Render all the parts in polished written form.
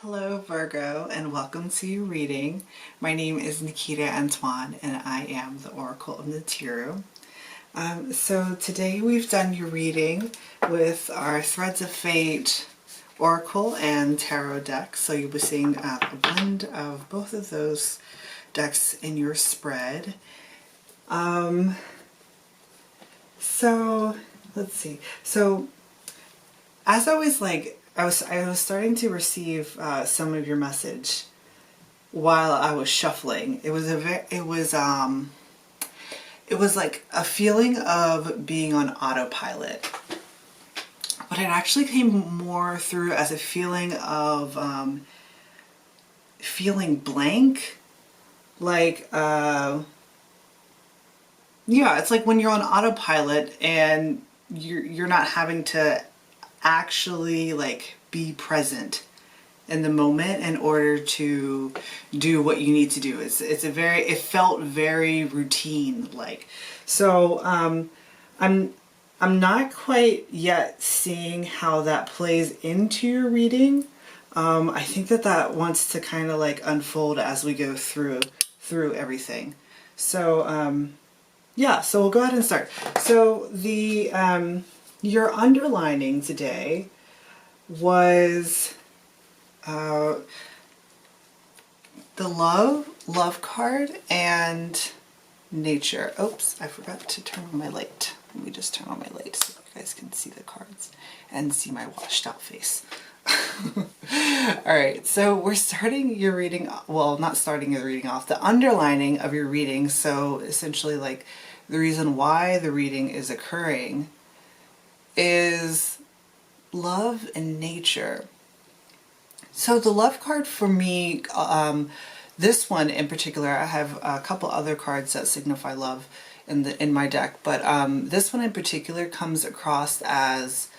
Hello Virgo, and welcome to your reading. My name is Nikita Antoine and I am the Oracle of the Tarot. So today we've done your reading with our Threads of Fate Oracle and Tarot decks. So you'll be seeing a blend of both of those decks in your spread. So let's see. So as I was starting to receive some of your message while I was shuffling. It was like a feeling of being on autopilot, but it actually came more through as a feeling of feeling blank, like yeah, it's like when you're on autopilot and you're not having to actually like be present in the moment in order to do what you need to do. It felt very routine like. So I'm not quite yet seeing how that plays into your reading. I think that wants to kind of like unfold as we go through everything. So yeah, so we'll go ahead and start. So the your underlining today was the love card and nature. Oops, I forgot to turn on my light. Let me just turn on my light so you guys can see the cards and see my washed out face. Alright, so we're starting your reading, well, not starting your reading off, the underlining of your reading. So essentially like the reason why the reading is occurring is love and nature. So the love card for me, this one in particular, I have a couple other cards that signify love in my deck, but this one in particular comes across as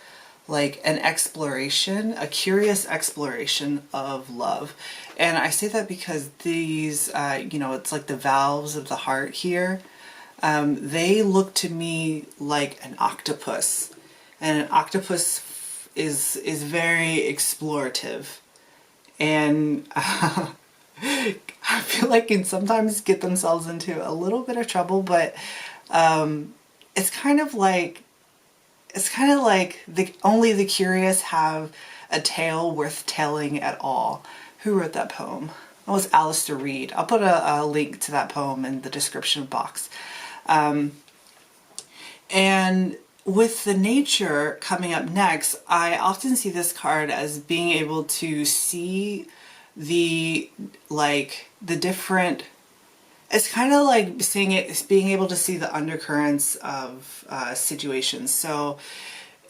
like an exploration, a curious exploration of love. And I say that because these, it's like the valves of the heart here. They look to me like an octopus. And an octopus is very explorative, and I feel like can sometimes get themselves into a little bit of trouble. But it's kind of like only the curious have a tale worth telling at all. Who wrote that poem? That was Alastair Reed. I'll put a link to that poem in the description box. And with the nature coming up next, I often see this card as being able to see the different, it's kind of like seeing it, it's being able to see the undercurrents of situations. So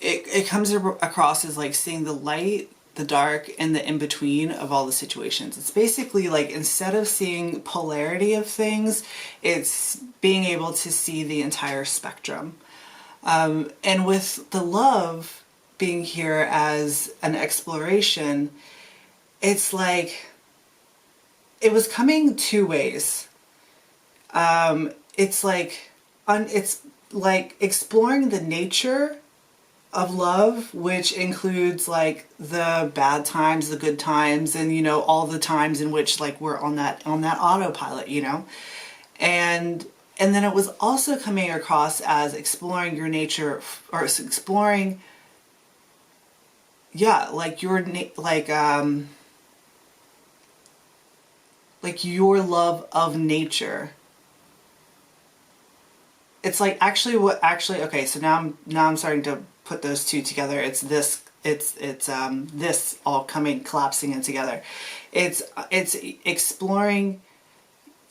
it comes across as like seeing the light, the dark, and the in-between of all the situations. It's basically like, instead of seeing polarity of things, it's being able to see the entire spectrum. And with the love being here as an exploration, it's like it was coming two ways. It's like exploring the nature of love, which includes like the bad times, the good times, and all the times in which like we're on that autopilot, and then it was also coming across as exploring your nature, or exploring, yeah, like your your love of nature. It's like okay, so now I'm starting to put those two together. It's this all collapsing in together. It's exploring,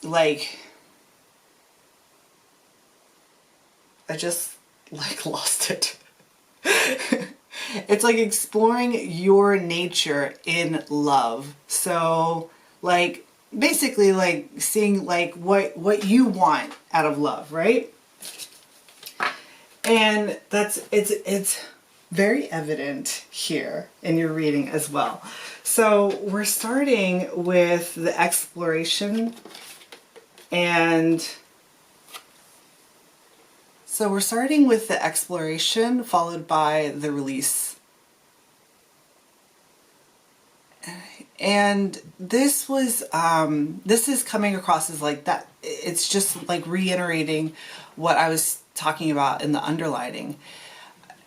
like, I just like lost it. It's like exploring your nature in love. So like basically like seeing like what you want out of love, right? And it's very evident here in your reading as well. So we're starting with the exploration, and so we're starting with the exploration followed by the release. And this was, this is coming across as like that. It's just like reiterating what I was talking about in the underlining.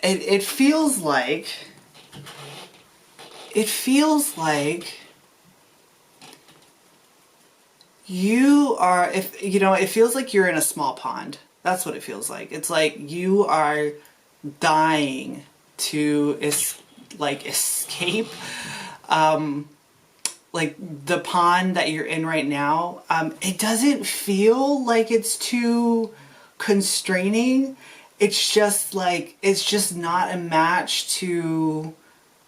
It feels like, you are, if you know, it feels like you're in a small pond. That's what it feels like. It's like you are dying to escape like the pond that you're in right now. It doesn't feel like it's too constraining. It's just like, it's just not a match to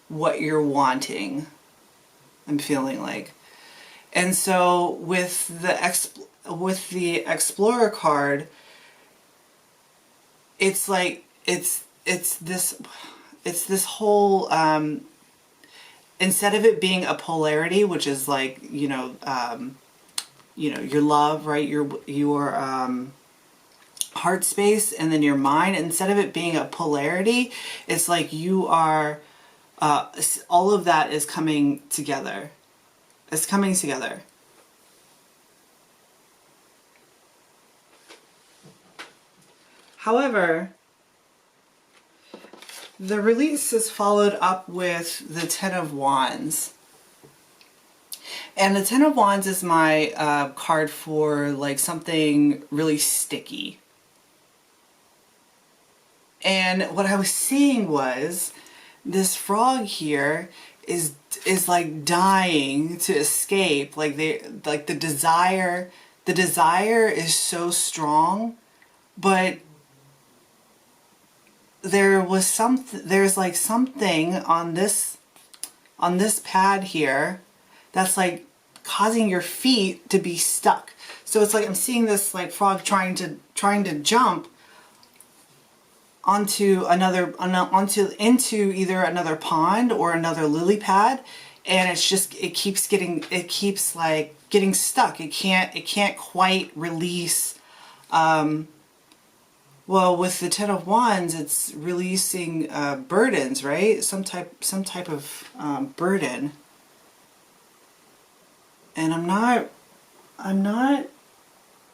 what you're wanting, I'm feeling like. And so with the Explorer card, it's like it's this whole, instead of it being a polarity, which is like, your love, right? Your heart space, and then your mind. Instead of it being a polarity, it's like you are, all of that is coming together. It's coming together. However, the release is followed up with the Ten of Wands. And the Ten of Wands is my card for like something really sticky. And what I was seeing was this frog here is like dying to escape. Like the desire is so strong, but there's like something on this pad here that's like causing your feet to be stuck. So it's like I'm seeing this like frog trying to jump into either another pond or another lily pad, and it keeps getting stuck. It can't quite release. Well, with the Ten of Wands, it's releasing burdens, right? Some type of burden. And I'm not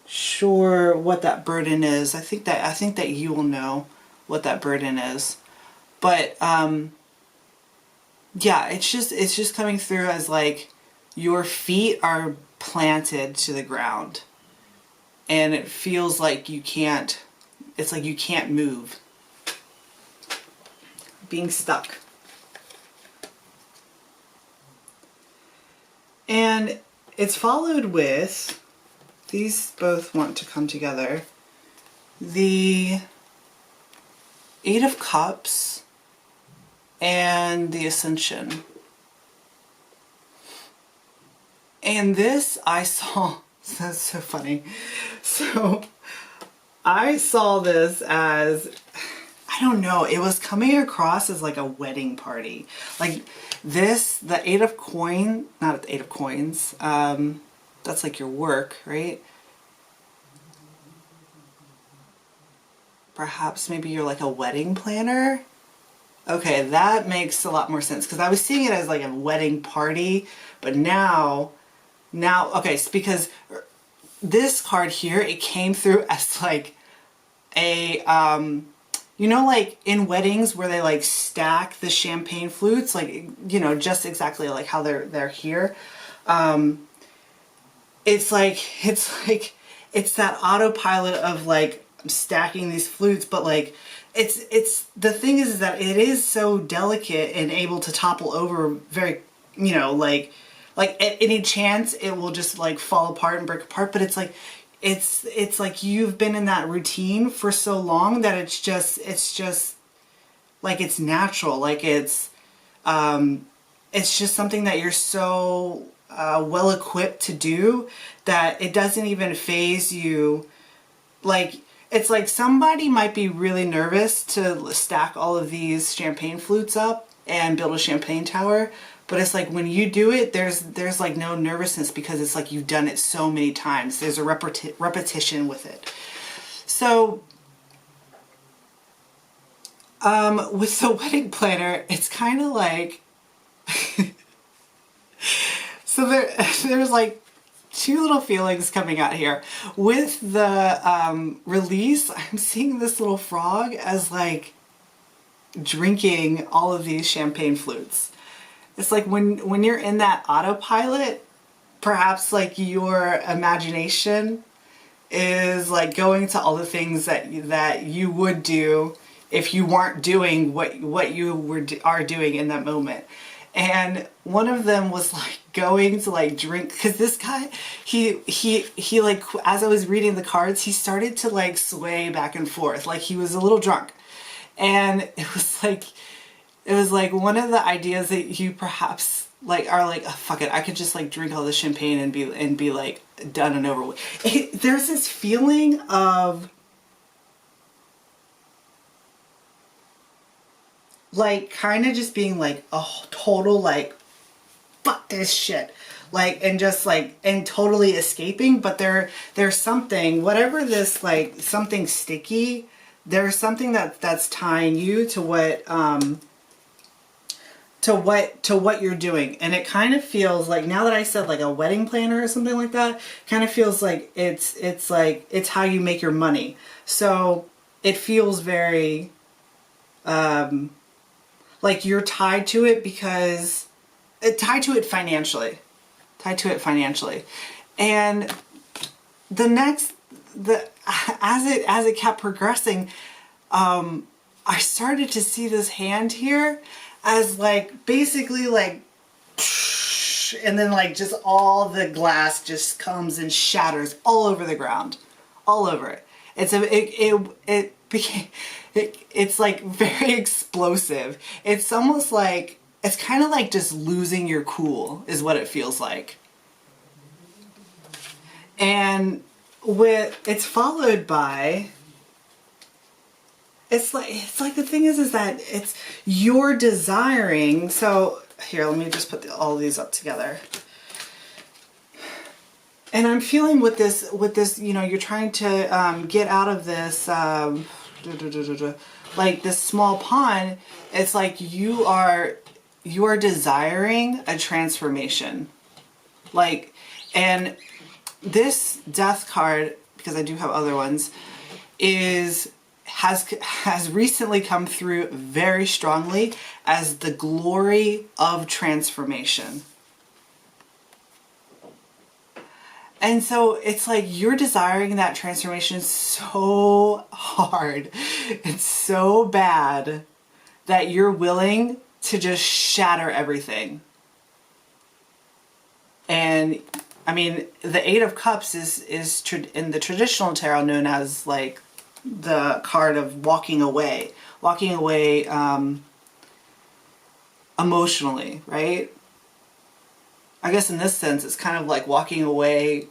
sure what that burden is. I think that you will know what that burden is. But yeah, it's just coming through as like your feet are planted to the ground, and it feels like you can't. It's like you can't move. Being stuck. And it's followed with, these both want to come together, the Eight of Cups and the Ascension. And this I saw, that's so funny. So I saw this as, I don't know, it was coming across as like a wedding party. Like this, the Eight of Coins, not the Eight of Coins, that's like your work, right? Perhaps maybe you're like a wedding planner. Okay, that makes a lot more sense, because I was seeing it as like a wedding party, but now, okay, it's because this card here, it came through as like a, like in weddings where they like stack the champagne flutes, like, just exactly like how they're here. It's that autopilot of like, I'm stacking these flutes, but like, it's the thing is that it is so delicate and able to topple over very, like at any chance it will just like fall apart and break apart. But it's like you've been in that routine for so long that it's just like it's natural. Like it's just something that you're so well equipped to do that it doesn't even faze you. Like, it's like somebody might be really nervous to stack all of these champagne flutes up and build a champagne tower, but it's like when you do it, there's like no nervousness, because it's like you've done it so many times. There's a repetition with it. So with the wedding planner, it's kind of like So there's like two little feelings coming out here. With the release, I'm seeing this little frog as like drinking all of these champagne flutes. It's like when you're in that autopilot, perhaps like your imagination is like going to all the things that you would do if you weren't doing what you are doing in that moment. And one of them was like going to like drink, because this guy, he like, as I was reading the cards, he started to like sway back and forth like he was a little drunk. And it was like one of the ideas that you perhaps like are like, oh, fuck it, I could just like drink all the champagne and be like done and over with. There's this feeling of like kind of just being like a total like fuck this shit, like, and just like, and totally escaping. But there's something, whatever this, like something sticky, there's something that's tying you to what what you're doing. And it kind of feels like, now that I said like a wedding planner or something like that, kind of feels like it's like it's how you make your money. So it feels very like you're tied to it, because tied to it financially. And as it kept progressing, I started to see this hand here as like basically like, and then like just all the glass just comes and shatters all over the ground, all over it. It's like very explosive. It's almost like, it's kind of like just losing your cool is what it feels like. And it's followed by, it's like the thing is that it's you're desiring. So here, let me just put all these up together. And I'm feeling with this, you know, you're trying to get out of this, like this small pond. It's like you are desiring a transformation. Like, and this death card, because I do have other ones, has recently come through very strongly as the glory of transformation. And so it's like you're desiring that transformation so hard, it's so bad, that you're willing to just shatter everything. And I mean, the Eight of Cups is in the traditional tarot known as like the card of walking away emotionally, right? I guess in this sense, it's kind of like walking away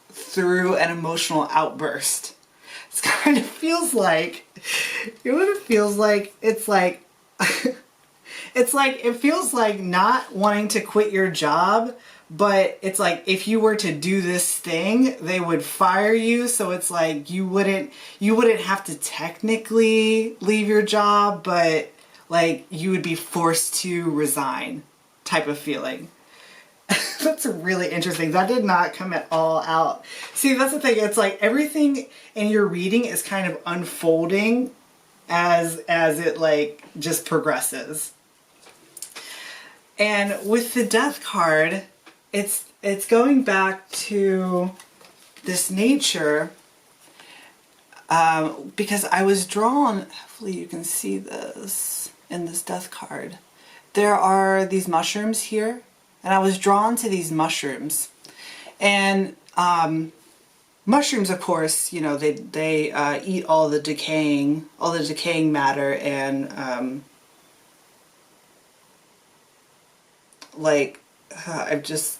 through an emotional outburst. It kind of feels like, you know what it feels like? It's like, it feels like not wanting to quit your job, but it's like if you were to do this thing, they would fire you. So it's like you wouldn't have to technically leave your job, but like you would be forced to resign type of feeling. That's really interesting. That did not come at all out. See, that's the thing. It's like everything in your reading is kind of unfolding as it like just progresses. And with the Death card, it's going back to this nature, because I was drawn, hopefully you can see this in this Death card. There are these mushrooms here, and I was drawn to these mushrooms. And mushrooms, of course, you know, they eat all the decaying matter, and like I've just,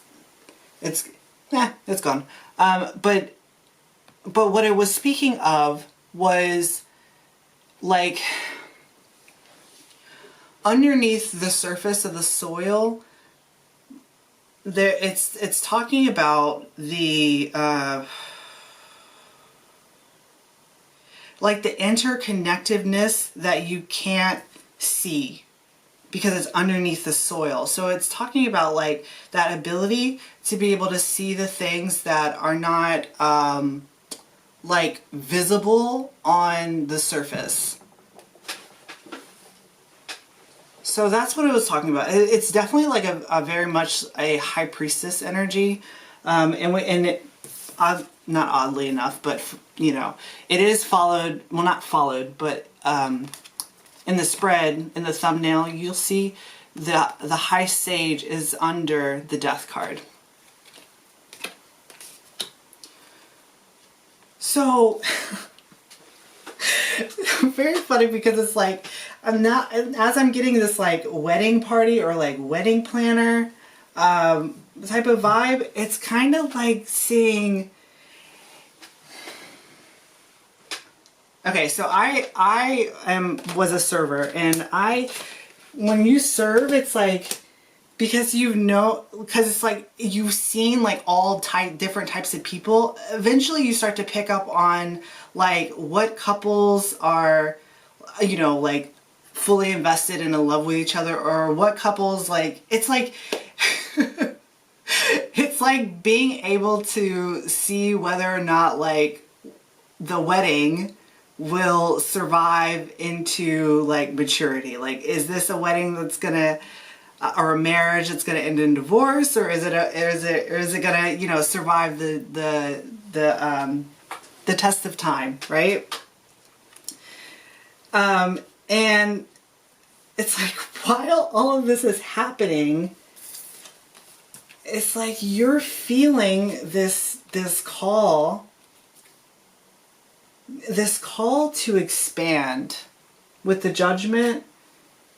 it's gone. But what I was speaking of was like underneath the surface of the soil, there it's talking about the like the interconnectedness that you can't see. because it's underneath the soil. So it's talking about like that ability to be able to see the things that are not like visible on the surface. So that's what it was talking about. It's definitely like a very much a high priestess energy, and it, not oddly enough, but you know, it is followed. Well, not followed, but in the spread, in the thumbnail, you'll see the high sage is under the death card. So very funny because it's like as I'm getting this like wedding party or like wedding planner type of vibe, it's kind of like seeing. Okay, so I was a server, and when you serve, it's like because it's like you've seen like all different types of people. Eventually, you start to pick up on like what couples are, you know, like fully invested and in love with each other, or what couples like it's like. It's like being able to see whether or not like the wedding will survive into like maturity. Like, is this a wedding that's gonna or a marriage that's gonna end in divorce, or is it gonna, you know, survive the test of time, right? And it's like while all of this is happening, it's like you're feeling this call to expand with the Judgment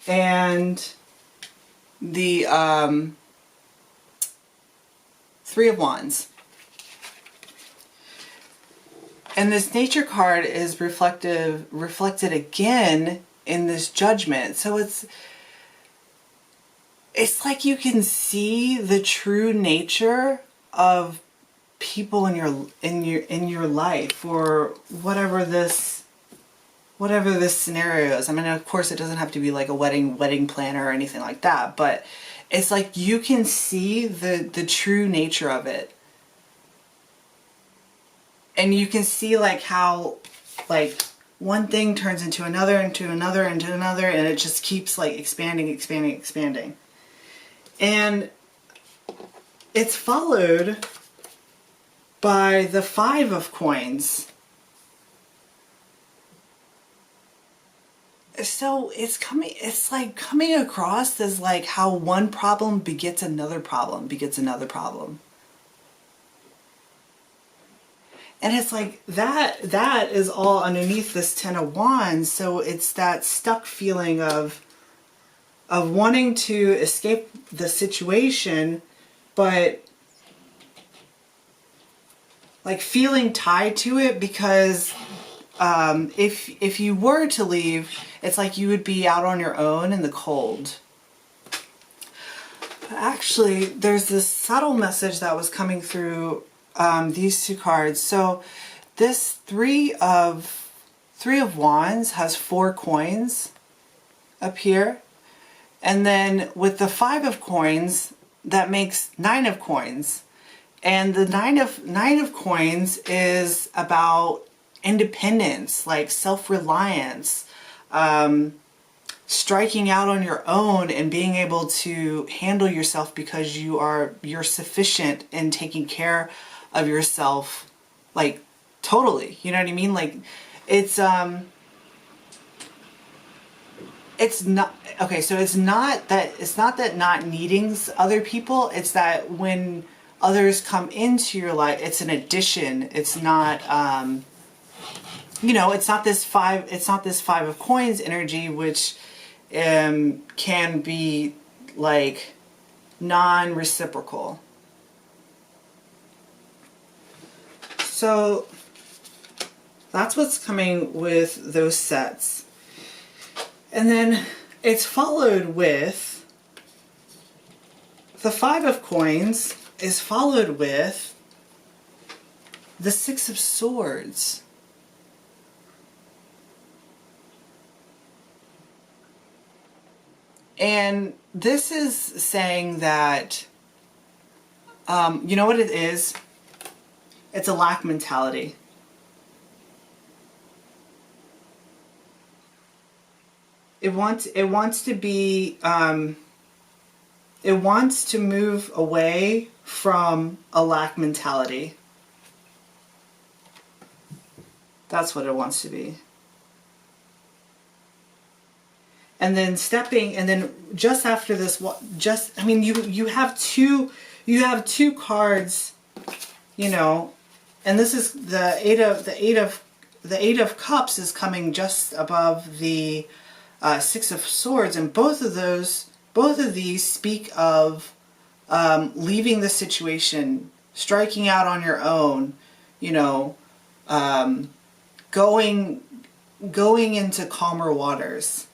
and the Three of Wands. And this Nature card is reflected again in this Judgment. So it's like you can see the true nature of people in your life, or whatever this scenario is. I mean, of course, it doesn't have to be like a wedding planner or anything like that, but it's like you can see the true nature of it, and you can see like how like one thing turns into another, and it just keeps like expanding. And it's followed by the Five of Coins. So it's like coming across as like how one problem begets another problem. And it's like that is all underneath this Ten of Wands. So it's that stuck feeling of wanting to escape the situation, but like feeling tied to it, because if you were to leave, it's like you would be out on your own in the cold. But actually, there's this subtle message that was coming through these two cards. So this Three of Wands has 4 coins up here. And then with the Five of Coins, that makes 9 of Coins. And the nine of Coins is about independence, like self-reliance, striking out on your own and being able to handle yourself because you're sufficient in taking care of yourself, like totally. You know what I mean? Like it's not okay. So it's not that not needing other people. It's that when others come into your life, it's an addition. It's not, you know, it's not this Five of Coins energy, which can be like non-reciprocal. So that's what's coming with those sets. And then it's followed with the Five of Coins is followed with the Six of Swords. And this is saying that, you know what it is? It's a lack mentality. It wants to be, it wants to move away from a lack mentality. That's what it wants to be. And then just after this, I mean, you have two cards, you know, and this is the eight of cups is coming just above the Six of Swords, and both of these speak of leaving the situation, striking out on your own, you know, going into calmer waters.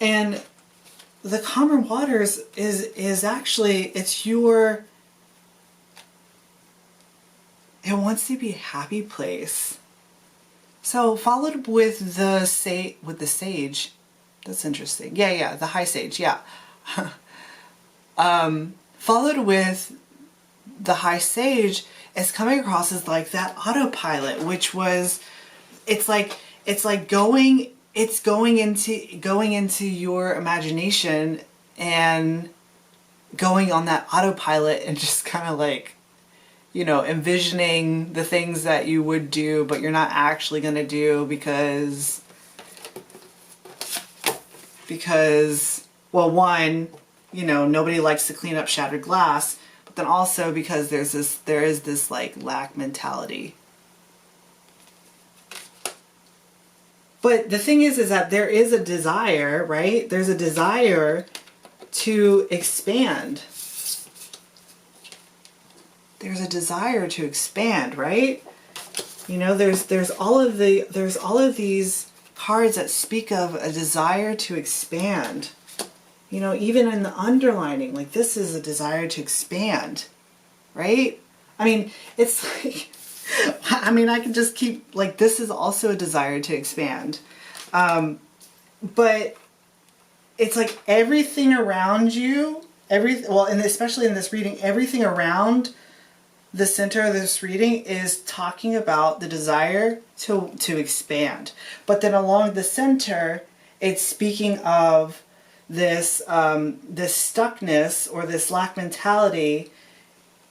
And the calmer waters is actually, it wants to be a happy place. So followed with the sage. That's interesting. Yeah, the high sage, yeah. Followed with the high sage is coming across as like that autopilot, which was, it's like going into your imagination and going on that autopilot and just kind of like, you know, envisioning the things that you would do, but you're not actually going to do because, well, one, you know, nobody likes to clean up shattered glass, but then also because there is this like lack mentality. But the thing is that there is a desire, right? There's a desire to expand. There's a desire to expand, right? You know, there's all of these cards that speak of a desire to expand. You know, even in the underlining, like this is a desire to expand, right? I mean, it's like, I mean, I can just keep, like, this is also a desire to expand. But it's like everything around you, and especially in this reading, everything around the center of this reading is talking about the desire to expand. But then along the center, it's speaking of this, this stuckness or this lack mentality.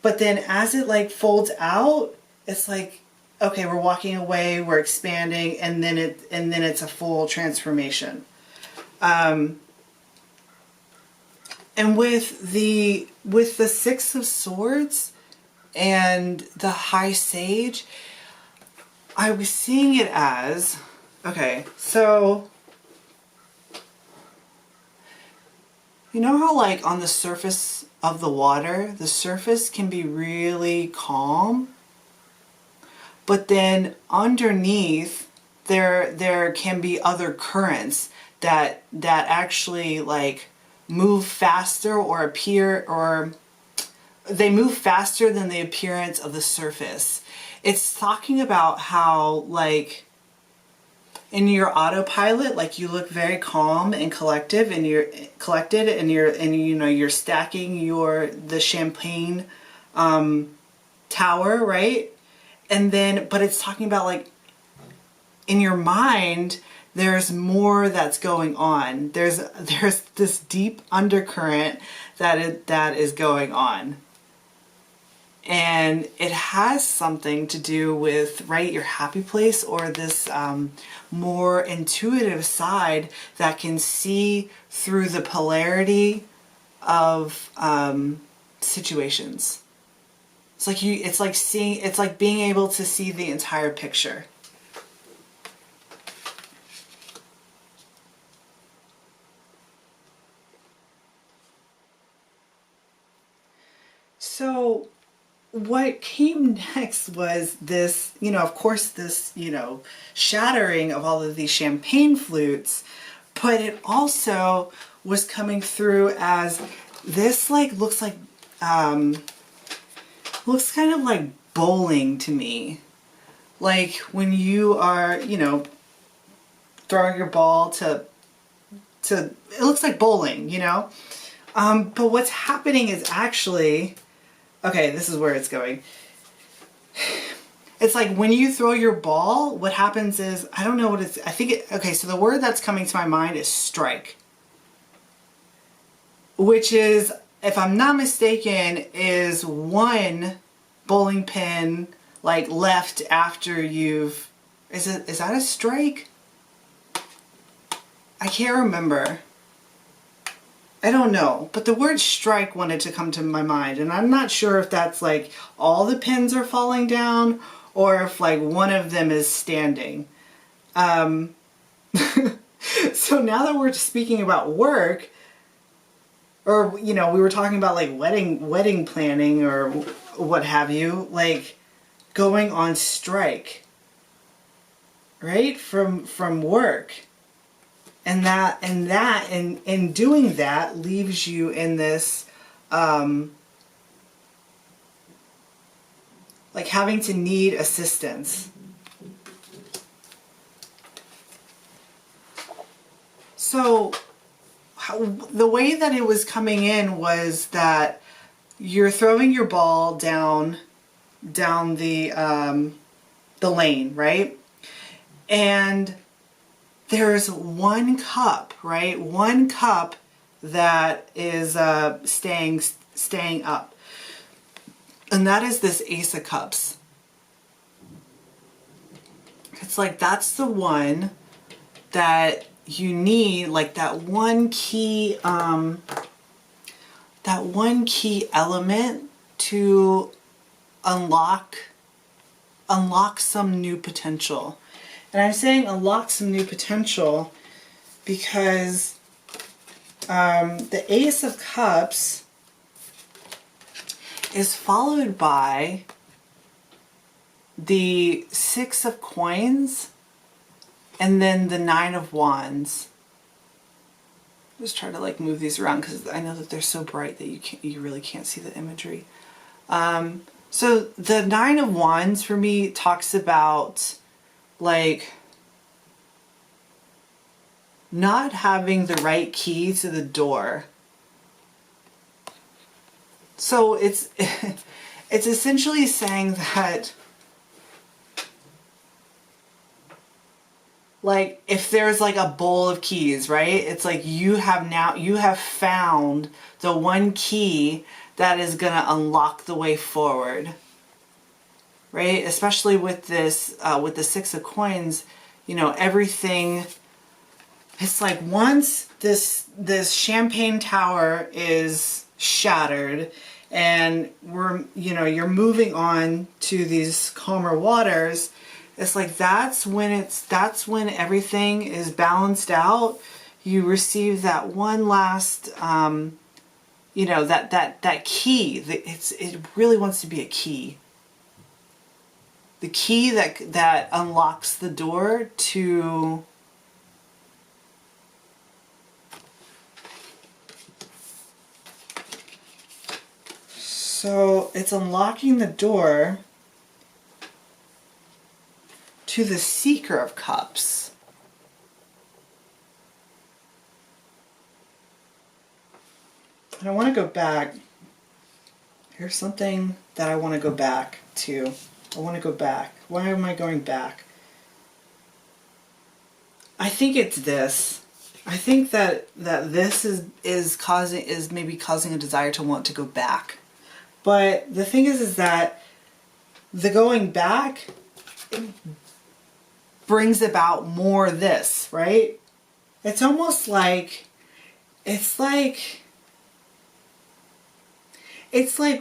But then as it like folds out, it's like, okay, we're walking away, we're expanding, and then it's a full transformation. And with the Six of Swords and the High Sage, I was seeing it as, okay, so you know how like on the surface of the water, the surface can be really calm? But then underneath, there can be other currents that actually like move faster or appear, or they move faster than the appearance of the surface. It's talking about how like in your autopilot, like you look very calm and collective, and you're collected, and you know you're stacking the champagne tower, right? And then, but it's talking about like in your mind, there's more that's going on. There's this deep undercurrent that is going on. And it has something to do with, right, your happy place, or this more intuitive side that can see through the polarity of situations. It's like being able to see the entire picture. So what came next was this, you know, of course this, you know, shattering of all of these champagne flutes, but it also was coming through as this, like, looks kind of like bowling to me. like when you are, throwing your ball to it looks like bowling, but what's happening is actually, okay, this is where it's going. It's like when you throw your ball, what happens is, I don't know what it's, okay, so the word that's coming to my mind is strike. Which is, if I'm not mistaken, is one bowling pin like left after you've, is that a strike? I can't remember. I don't know, but the word strike wanted to come to my mind, and I'm not sure if that's like all the pins are falling down or if like one of them is standing. So now that we're speaking about work, or we were talking about like wedding planning or what have you, like going on strike, right? From work. And doing that leaves you in this, like having to need assistance. So the way that it was coming in was that you're throwing your ball down the lane, right? And there's one cup, right? One cup that is staying up. And that is this Ace of Cups. It's like that's the one that you need, like that one key element to unlock some new potential. And I'm saying unlock some new potential because the Ace of Cups is followed by the Six of Coins and then the Nine of Wands. Just try to like move these around because I know that they're so bright that you really can't see the imagery. So the Nine of Wands for me talks about like not having the right key to the door. So it's essentially saying that like if there's like a bowl of keys, right? It's like you have found the one key that is going to unlock the way forward. Right? Especially with this, with the Six of Coins, everything, it's like once this champagne tower is shattered and you're moving on to these calmer waters, it's like that's when everything is balanced out. You receive that one last, that key. It really wants to be a key. The key that unlocks the door to so it's unlocking the door to the Seeker of Cups. And I want to go back. Here's something that I want to go back to. I want to go back. Why am I going back? I think it's this. I think that this is maybe causing a desire to want to go back. But the thing is that the going back brings about more this, right? It's almost like it's like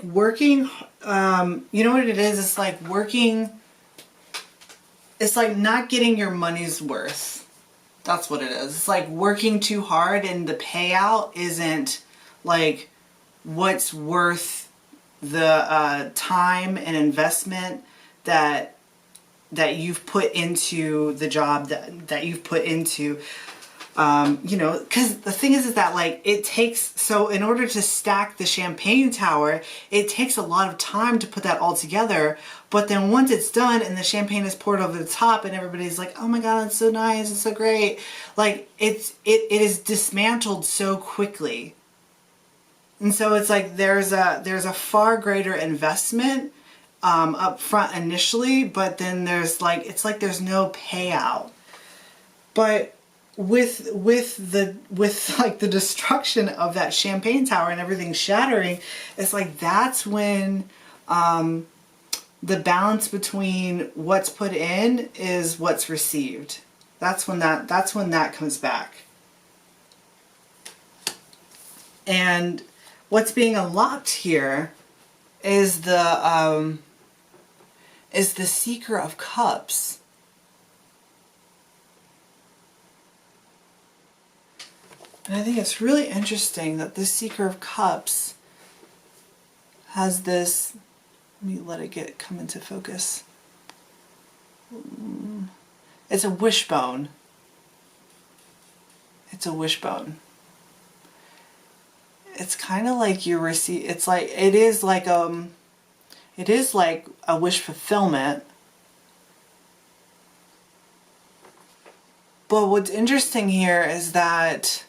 working, you know what it is? It's like working, it's like not getting your money's worth. That's what it is. It's like working too hard and the payout isn't like what's worth the time and investment that you've put into the job that you've put into. You know, because the thing is that like it takes, so in order to stack the champagne tower, it takes a lot of time to put that all together. But then once it's done and the champagne is poured over the top and everybody's like, oh my God, it's so nice, it's so great. Like it is dismantled so quickly. And so it's like there's a far greater investment up front initially, but then there's like, it's like there's no payout. But with like the destruction of that champagne tower and everything shattering, it's like that's when the balance between what's put in is what's received. That's when that comes back. And what's being unlocked here is the Seeker of Cups. And I think it's really interesting that this Seeker of Cups has this, let me let it come into focus. It's a wishbone. It's a wishbone. It's kind of like you receive, it's like, it is like a wish fulfillment. But what's interesting here is that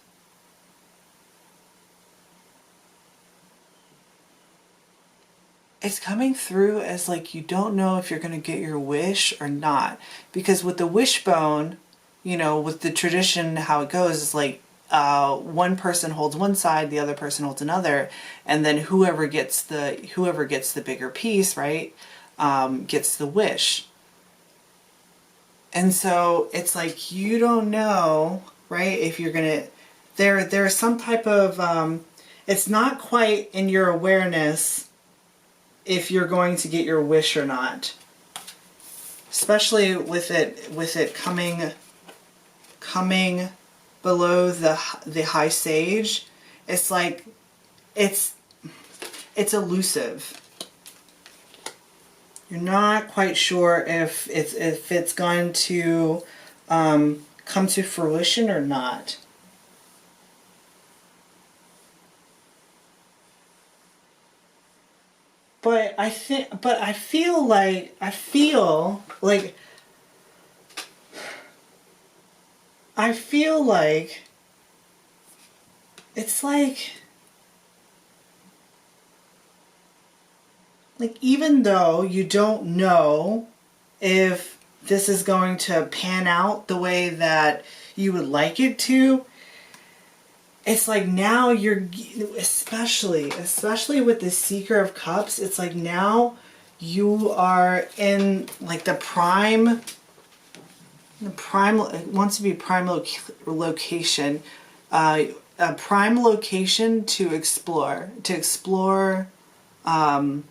it's coming through as like you don't know if you're going to get your wish or not. Because with the wishbone, you know, with the tradition, how it goes is like one person holds one side, the other person holds another, and then whoever gets the bigger piece, right, gets the wish. And so it's like you don't know, right, if you're going to, there's some type of, it's not quite in your awareness if you're going to get your wish or not, especially with it coming below the high sage. It's like it's elusive. You're not quite sure if it's going to come to fruition or not. But I feel like it's like even though you don't know if this is going to pan out the way that you would like it to, it's like now you're, especially with the Seeker of Cups, it's like now you are in like the prime, it wants to be prime location, a prime location to explore. I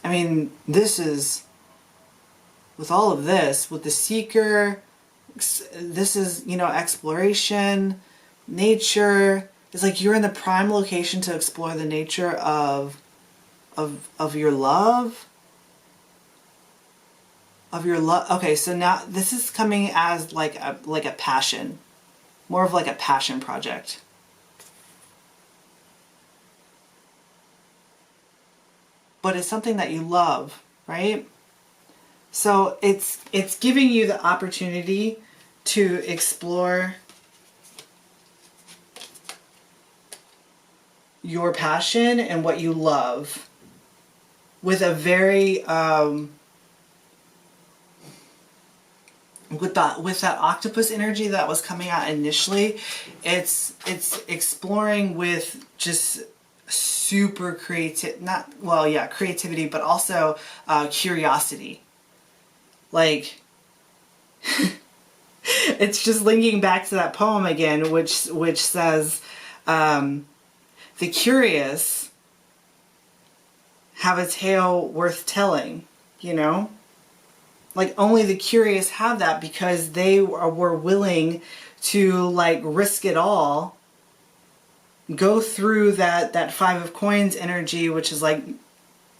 mean, this is, with all of this, with the Seeker, this is, you know, exploration, nature. It's like you're in the prime location to explore the nature of your love. Of your love. Okay, so now this is coming as like a passion. More of like a passion project. But it's something that you love, right? So it's giving you the opportunity to explore your passion and what you love with a very with that octopus energy that was coming out initially. It's exploring with just super creativity, but also curiosity. Like it's just linking back to that poem again, which says the curious have a tale worth telling, you know? Like only the curious have that because they were willing to like risk it all, go through that Five of Coins energy, which is like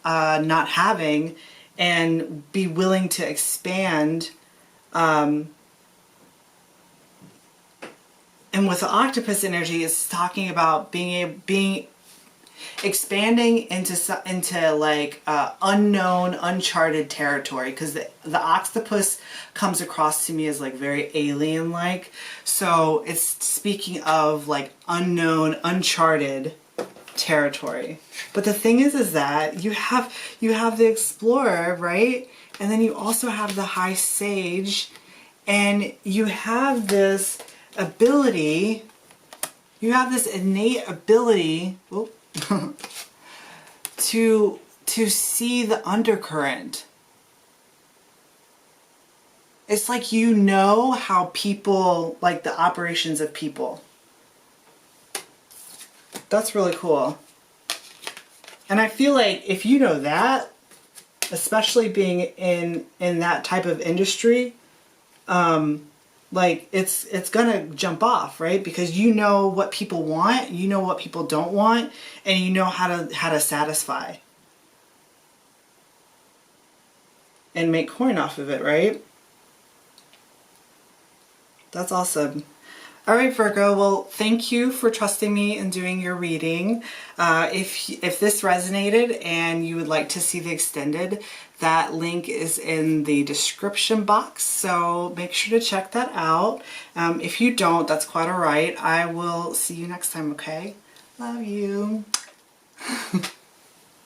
not having, and be willing to expand And with the octopus energy, it's talking about being expanding into like unknown, uncharted territory, because the octopus comes across to me as like very alien like. So it's speaking of like unknown, uncharted territory. But the thing is that you have the explorer, right? And then you also have the high sage, and you have this ability, you have this innate ability to see the undercurrent. It's like you know how people, like the operations of people. That's really cool. And I feel like if you know that, especially being in that type of industry, like it's gonna jump off, right? Because you know what people want, you know what people don't want, and you know how to satisfy and make coin off of it, right? That's awesome. All right, Virgo, well, thank you for trusting me and doing your reading. If this resonated and you would like to see the extended, that link is in the description box, so make sure to check that out. If you don't, that's quite all right. I will see you next time, okay? Love you.